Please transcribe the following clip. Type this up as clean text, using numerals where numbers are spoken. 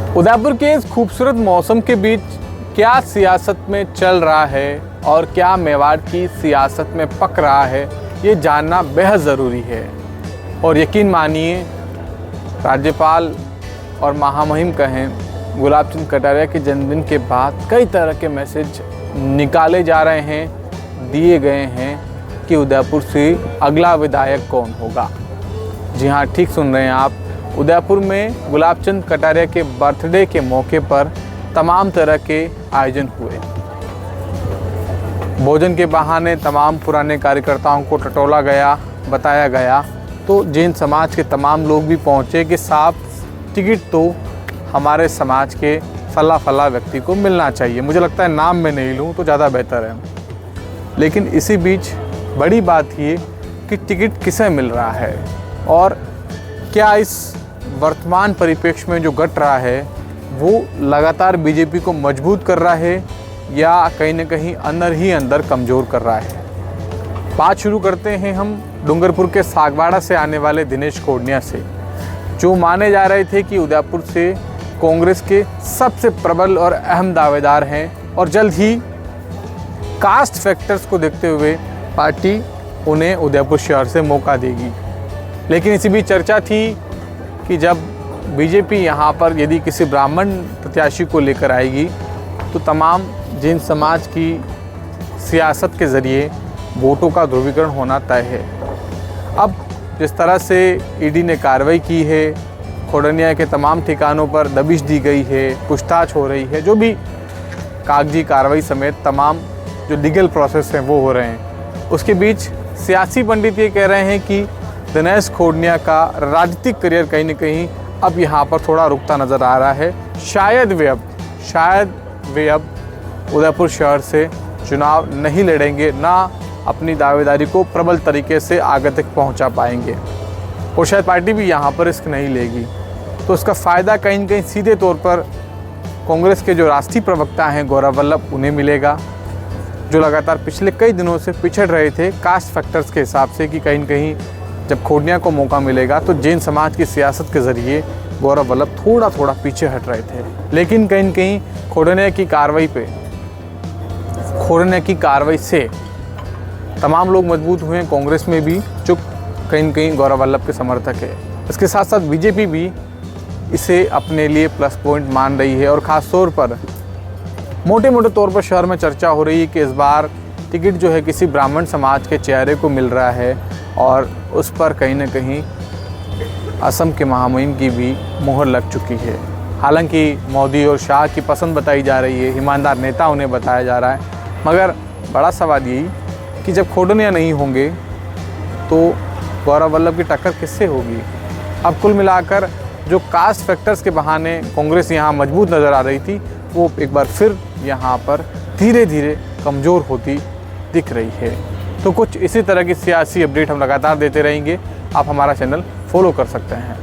उदयपुर के इस खूबसूरत मौसम के बीच क्या सियासत में चल रहा है और क्या मेवाड़ की सियासत में पक रहा है, ये जानना बेहद ज़रूरी है। और यकीन मानिए, राज्यपाल और महामहिम कहें गुलाब चंद कटारिया के जन्मदिन के बाद कई तरह के मैसेज निकाले जा रहे हैं, दिए गए हैं कि उदयपुर से अगला विधायक कौन होगा। जी हाँ, ठीक सुन रहे हैं आप। उदयपुर में गुलाब चंद कटारिया के बर्थडे के मौके पर तमाम तरह के आयोजन हुए। भोजन के बहाने तमाम पुराने कार्यकर्ताओं को टटोला गया, बताया गया। तो जैन समाज के तमाम लोग भी पहुँचे कि साहब टिकट तो हमारे समाज के फला फला व्यक्ति को मिलना चाहिए। मुझे लगता है नाम मैं नहीं लूँ तो ज़्यादा बेहतर है। लेकिन इसी बीच बड़ी बात ये कि टिकट किसे मिल रहा है और क्या इस वर्तमान परिप्रेक्ष्य में जो घट रहा है वो लगातार बीजेपी को मजबूत कर रहा है या कहीं न कहीं अंदर ही अंदर कमज़ोर कर रहा है। बात शुरू करते हैं हम डूंगरपुर के सागवाड़ा से आने वाले दिनेश कोडनिया से, जो माने जा रहे थे कि उदयपुर से कांग्रेस के सबसे प्रबल और अहम दावेदार हैं और जल्द ही कास्ट फैक्टर्स को देखते हुए पार्टी उन्हें उदयपुर शहर से मौका देगी। लेकिन इसी बीच चर्चा थी कि जब बीजेपी यहाँ पर यदि किसी ब्राह्मण प्रत्याशी को लेकर आएगी तो तमाम जैन समाज की सियासत के ज़रिए वोटों का ध्रुवीकरण होना तय है। अब जिस तरह से ईडी ने कार्रवाई की है, कोडनिया के तमाम ठिकानों पर दबिश दी गई है, पूछताछ हो रही है, जो भी कागजी कार्रवाई समेत तमाम जो लीगल प्रोसेस हैं वो हो रहे हैं। उसके बीच सियासी पंडित ये कह रहे हैं कि दिनेश कोडनिया का राजनीतिक करियर कहीं न कहीं अब यहाँ पर थोड़ा रुकता नज़र आ रहा है। शायद वे अब उदयपुर शहर से चुनाव नहीं लड़ेंगे, ना अपनी दावेदारी को प्रबल तरीके से आगे तक पहुँचा पाएंगे और शायद पार्टी भी यहाँ पर रिस्क नहीं लेगी। तो इसका फ़ायदा कहीं न कहीं सीधे तौर पर कांग्रेस के जो राष्ट्रीय प्रवक्ता हैं गौरव वल्लभ, उन्हें मिलेगा, जो लगातार पिछले कई दिनों से पिछड़ रहे थे कास्ट फैक्टर्स के हिसाब से कि कहीं न कहीं जब कोडनिया को मौका मिलेगा तो जैन समाज की सियासत के ज़रिए गौरव वल्लभ थोड़ा पीछे हट रहे थे। लेकिन कहीं न कहीं कोडनिया की कार्रवाई से तमाम लोग मजबूत हुए, कांग्रेस में भी, जो कहीं न कहीं गौरव वल्लभ के समर्थक है। इसके साथ साथ बीजेपी भी इसे अपने लिए प्लस पॉइंट मान रही है और ख़ास तौर पर मोटे तौर पर शहर में चर्चा हो रही है कि इस बार टिकट जो है किसी ब्राह्मण समाज के चेहरे को मिल रहा है और उस पर कहीं न कहीं असम के महामहिम की भी मोहर लग चुकी है। हालांकि मोदी और शाह की पसंद बताई जा रही है, ईमानदार नेता उन्हें बताया जा रहा है, मगर बड़ा सवाल यही कि जब कोडनिया नहीं होंगे तो गौरव वल्लभ की टक्कर किससे होगी। अब कुल मिलाकर जो कास्ट फैक्टर्स के बहाने कांग्रेस यहाँ मजबूत नज़र आ रही थी, वो एक बार फिर यहाँ पर धीरे धीरे कमज़ोर होती दिख रही है। तो कुछ इसी तरह की सियासी अपडेट हम लगातार देते रहेंगे। आप हमारा चैनल फॉलो कर सकते हैं।